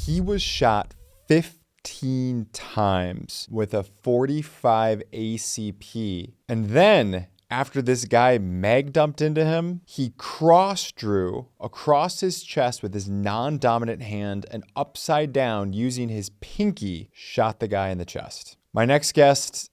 He was shot 15 times with a .45 ACP. And then, after this guy mag dumped into him, he cross-drew across his chest with his non-dominant hand and upside down using his pinky, shot the guy in the chest. My next guest,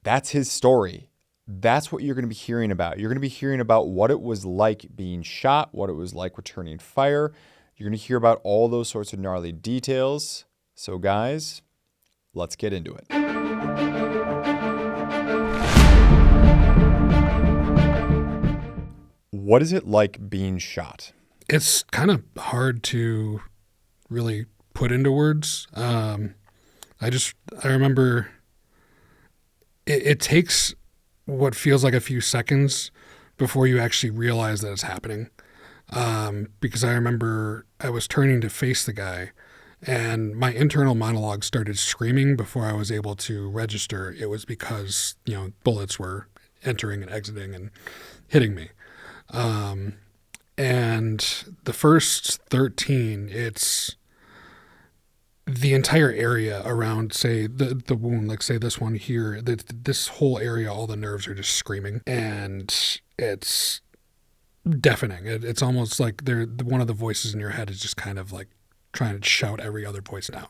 that's his story. That's what you're going to be hearing about. You're going to be hearing about what it was like being shot, what it was like returning fire. You're going to hear about all those sorts of gnarly details. So guys, let's get into it. What is it like being shot? It's kind of hard to really put into words. I remember it takes what feels like a few seconds before you actually realize that it's happening. Because I remember I was turning to face the guy and my internal monologue started screaming before I was able to register. It was because, bullets were entering and exiting and hitting me. And the first 13, it's the entire area around, say, the wound, like say this one here, this whole area, all the nerves are just screaming, and it's deafening. It's almost like one of the voices in your head is just kind of like trying to shout every other voice down.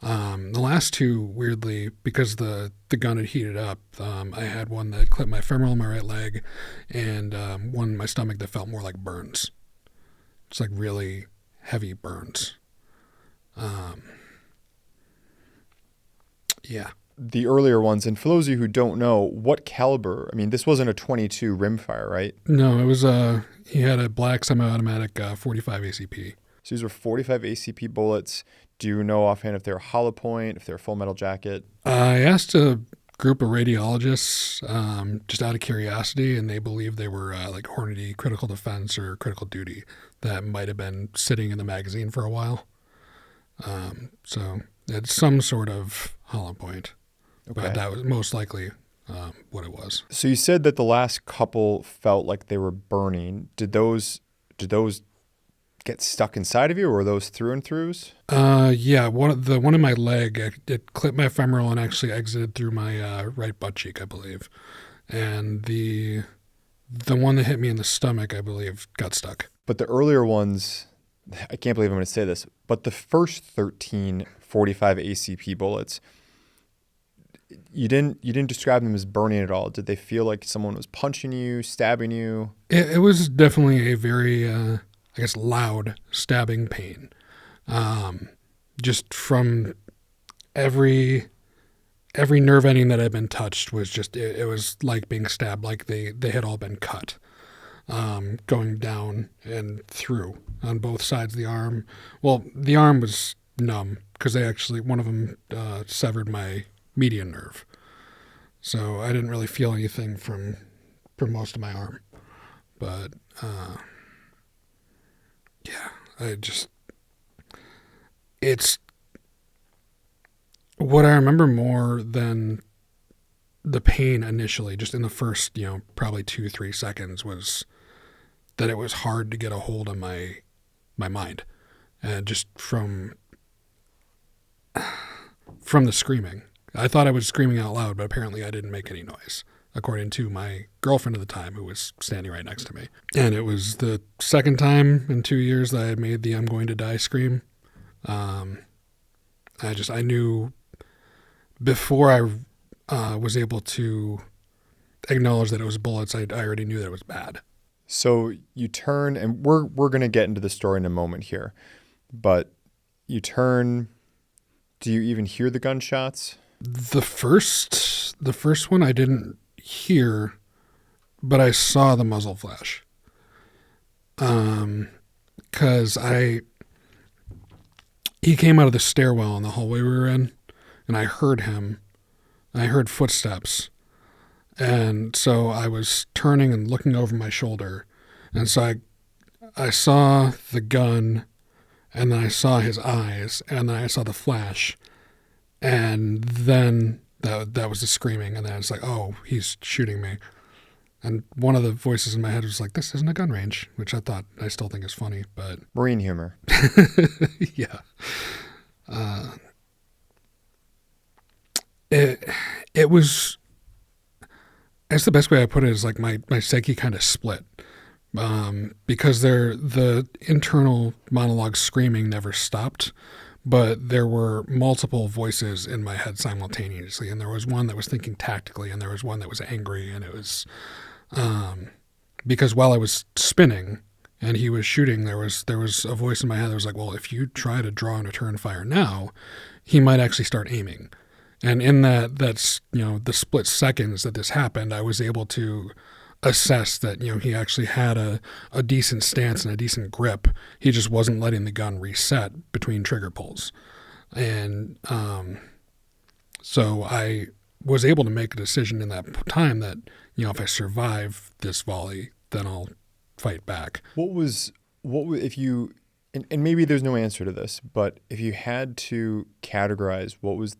The last two, weirdly, because the gun had heated up, I had one that clipped my femoral in my right leg and one in my stomach that felt more like burns. It's like really heavy burns. Yeah. The earlier ones, and for those of you who don't know, what caliber? I mean, this wasn't a .22 rimfire, right? No, it was he had a black semi-automatic 45 ACP. So these were 45 ACP bullets. Do you know offhand if they're hollow point, if they're full metal jacket? I asked a group of radiologists just out of curiosity, and they believe they were like Hornady critical defense or critical duty that might have been sitting in the magazine for a while. So it's some sort of hollow point, but that was most likely what it was. So you said that the last couple felt like they were burning. Did those get stuck inside of you, or were those through and throughs? Yeah, one in my leg, it clipped my femoral and actually exited through my right butt cheek, I believe. And the one that hit me in the stomach, I believe, got stuck. But the earlier ones, I can't believe I'm going to say this, but the first 13 45 ACP bullets, you didn't describe them as burning at all. Did they feel like someone was punching you, stabbing you? It was definitely a very loud stabbing pain. Just from every nerve ending that had been touched was just, it was like being stabbed, like they had all been cut, going down and through on both sides of the arm. Well, the arm was numb because one of them severed my median nerve. So I didn't really feel anything from most of my arm. But, yeah, it's what I remember more than the pain initially, just in the first, probably 2-3 seconds, was that it was hard to get a hold of my mind. And just from the screaming. I thought I was screaming out loud, but apparently I didn't make any noise, according to my girlfriend at the time, who was standing right next to me. And it was the second time in 2 years that I had made the I'm going to die scream. I knew before I was able to acknowledge that it was bullets, I already knew that it was bad. So you turn, and we're going to get into the story in a moment here, but you turn, do you even hear the gunshots? The first one I didn't hear, but I saw the muzzle flash. 'Cause he came out of the stairwell in the hallway we were in, and I heard him. I heard footsteps. And so I was turning and looking over my shoulder. And so I saw the gun, and then I saw his eyes, and then I saw the flash. And then that was the screaming. And then I was like, oh, he's shooting me. And one of the voices in my head was like, this isn't a gun range, which I still think is funny, but. Marine humor. Yeah. It was, that's the best way I put it, is like my psyche kind of split. Because the internal monologue screaming never stopped, but there were multiple voices in my head simultaneously. And there was one that was thinking tactically, and there was one that was angry. And it was, because while I was spinning and he was shooting, there was a voice in my head that was like, well, if you try to draw and return fire now, he might actually start aiming. And in that's, the split seconds that this happened, I was able to assess that, he actually had a decent stance and a decent grip. He just wasn't letting the gun reset between trigger pulls. And so I was able to make a decision in that time that, if I survive this volley, then I'll fight back. If you, and maybe there's no answer to this, but if you had to categorize what was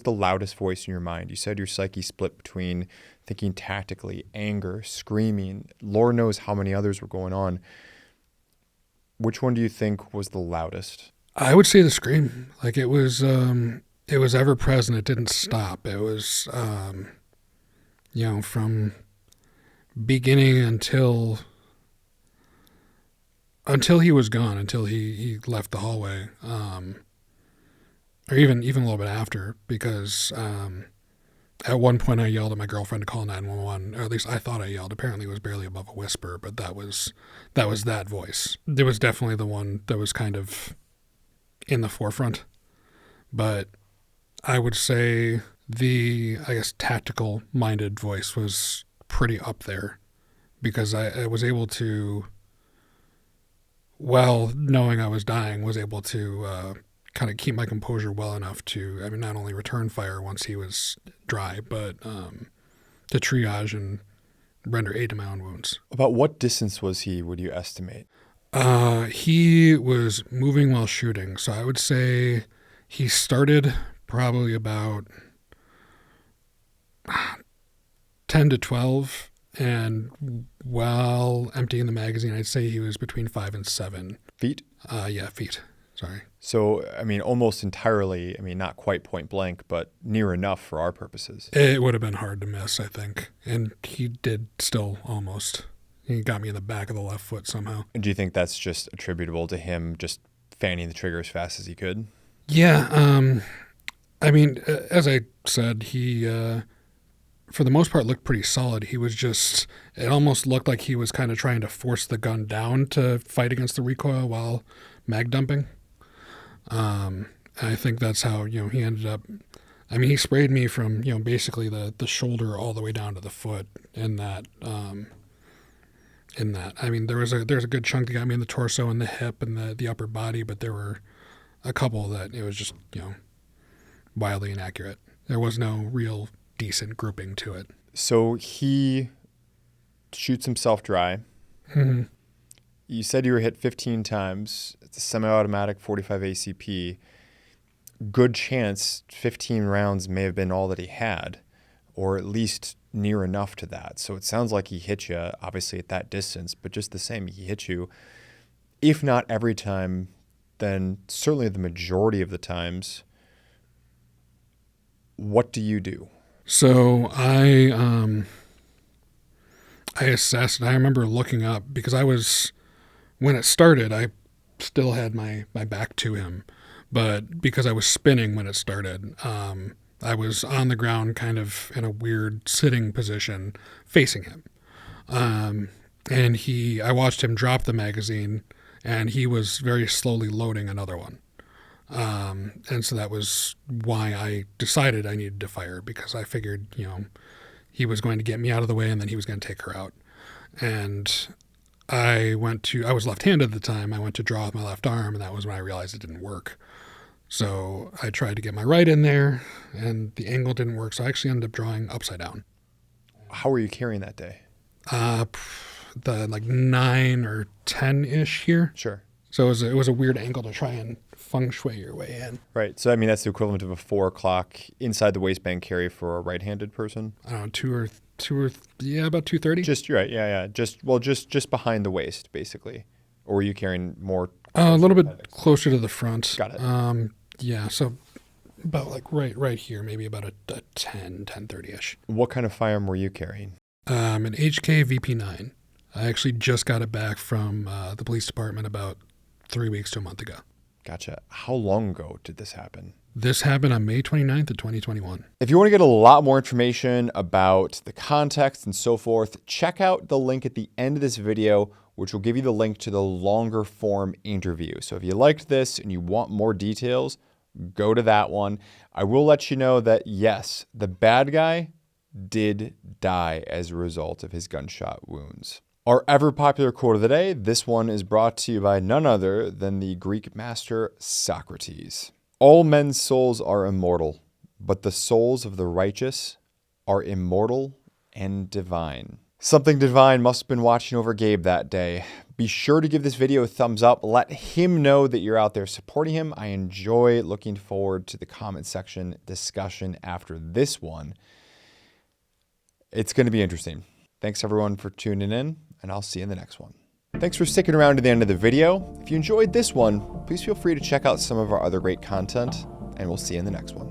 the loudest voice in your mind? You said your psyche split between thinking tactically, anger, screaming. Lord knows how many others were going on. Which one do you think was the loudest? I would say the scream. Like it was ever present. It didn't stop. It was, from beginning until he was gone, until he left the hallway. Or even a little bit after, because at one point I yelled at my girlfriend to call 911, or at least I thought I yelled. Apparently it was barely above a whisper, but that was that voice. It was definitely the one that was kind of in the forefront. But I would say the, tactical-minded voice was pretty up there, because I was able to, while knowing I was dying, was able to kind of keep my composure well enough to, not only return fire once he was dry, but to triage and render aid to my own wounds. About what distance was he, would you estimate? He was moving while shooting, so I would say he started probably about 10 to 12, and while emptying the magazine, I'd say he was between 5 and 7. Feet? Yeah, feet. Sorry. So, almost entirely, not quite point blank, but near enough for our purposes. It would have been hard to miss, I think. And he did still almost. He got me in the back of the left foot somehow. And do you think that's just attributable to him just fanning the trigger as fast as he could? Yeah. As I said, he, for the most part, looked pretty solid. He was just, it almost looked like he was kind of trying to force the gun down to fight against the recoil while mag dumping. I think that's how, he ended up, he sprayed me from, basically the shoulder all the way down to the foot in that. There's a good chunk that got me in the torso and the hip and the upper body, but there were a couple that it was just, wildly inaccurate. There was no real decent grouping to it. So he shoots himself dry. Mm-hmm. You said you were hit 15 times. It's a semi-automatic 45 ACP. Good chance 15 rounds may have been all that he had, or at least near enough to that. So it sounds like he hit you, obviously at that distance, but just the same, he hit you. If not every time, then certainly the majority of the times. What do you do? So I assessed, and I remember looking up, because when it started, I still had my back to him, but because I was spinning when it started, I was on the ground kind of in a weird sitting position facing him. And I watched him drop the magazine, and he was very slowly loading another one. And so that was why I decided I needed to fire, because I figured, he was going to get me out of the way and then he was going to take her out. And I was left-handed at the time. I went to draw with my left arm, and that was when I realized it didn't work. So I tried to get my right in there, and the angle didn't work. So I actually ended up drawing upside down. How were you carrying that day? The 9 or 10-ish here. Sure. So it was a weird angle to try and feng shui your way in. Right. So, that's the equivalent of a 4 o'clock inside the waistband carry for a right-handed person? I don't know, about 230. Just, you're right. Yeah. Just behind the waist, basically. Or were you carrying more? A little bit closer to the front. Got it. Yeah. So about like right here, maybe about a 1030-ish. What kind of firearm were you carrying? An HK VP9. I actually just got it back from the police department about 3 weeks to a month ago. Gotcha. How long ago did this happen? This happened on May 29th of 2021. If you want to get a lot more information about the context and so forth, check out the link at the end of this video, which will give you the link to the longer form interview. So if you liked this and you want more details, go to that one. I will let you know that yes, the bad guy did die as a result of his gunshot wounds. Our ever popular quote of the day, this one is brought to you by none other than the Greek master Socrates. All men's souls are immortal, but the souls of the righteous are immortal and divine. Something divine must have been watching over Gabe that day. Be sure to give this video a thumbs up. Let him know that you're out there supporting him. I enjoy looking forward to the comment section discussion after this one. It's going to be interesting. Thanks everyone for tuning in, and I'll see you in the next one. Thanks for sticking around to the end of the video. If you enjoyed this one, please feel free to check out some of our other great content, and we'll see you in the next one.